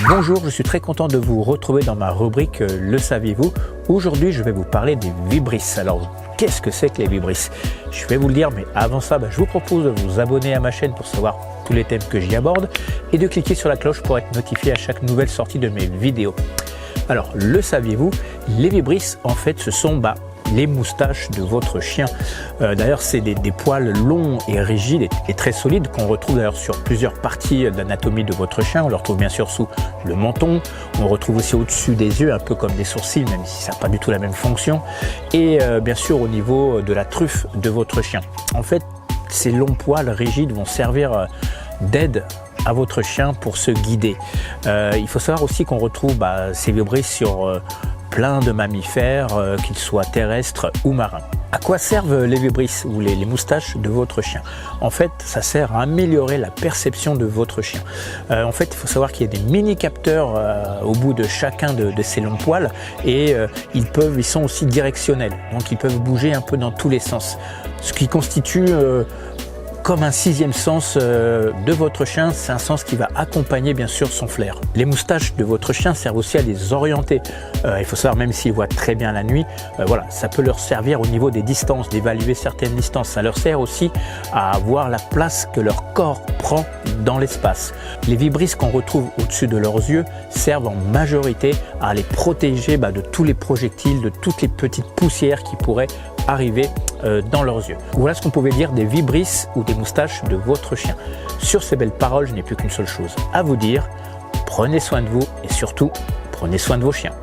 Bonjour, je suis très content de vous retrouver dans ma rubrique Le saviez-vous. Aujourd'hui, je vais vous parler des vibrisses. Alors, qu'est-ce que c'est que les vibrisses? Je vais vous le dire, mais avant ça, je vous propose de vous abonner à ma chaîne pour savoir tous les thèmes que j'y aborde et de cliquer sur la cloche pour être notifié à chaque nouvelle sortie de mes vidéos. Alors, le saviez-vous? Les vibrisses, en fait, ce sont les moustaches de votre chien. D'ailleurs, c'est des poils longs et rigides et très solides qu'on retrouve d'ailleurs sur plusieurs parties de l'anatomie de votre chien. On le retrouve bien sûr sous le menton, on le retrouve aussi au-dessus des yeux, un peu comme des sourcils, même si ça n'a pas du tout la même fonction. Et bien sûr au niveau de la truffe de votre chien. En fait, ces longs poils rigides vont servir d'aide à votre chien pour se guider. Il faut savoir aussi qu'on retrouve ces vibrisses sur plein de mammifères, qu'ils soient terrestres ou marins. À quoi servent les vibrisses ou les moustaches de votre chien? En fait, ça sert à améliorer la perception de votre chien. En fait, il faut savoir qu'il y a des mini capteurs au bout de chacun de ces longs poils et ils sont aussi directionnels, donc ils peuvent bouger un peu dans tous les sens, ce qui constitue comme un sixième sens de votre chien. C'est un sens qui va accompagner bien sûr son flair. Les moustaches de votre chien servent aussi à les orienter. Il faut savoir, même s'ils voient très bien la nuit, voilà, ça peut leur servir au niveau des distances, d'évaluer certaines distances. Ça leur sert aussi à voir la place que leur corps prend dans l'espace. Les vibrisses qu'on retrouve au-dessus de leurs yeux servent en majorité à les protéger de tous les projectiles, de toutes les petites poussières qui pourraient arriver dans leurs yeux. Voilà ce qu'on pouvait dire des vibrisses ou des moustaches de votre chien. Sur ces belles paroles, je n'ai plus qu'une seule chose à vous dire: prenez soin de vous et surtout, prenez soin de vos chiens.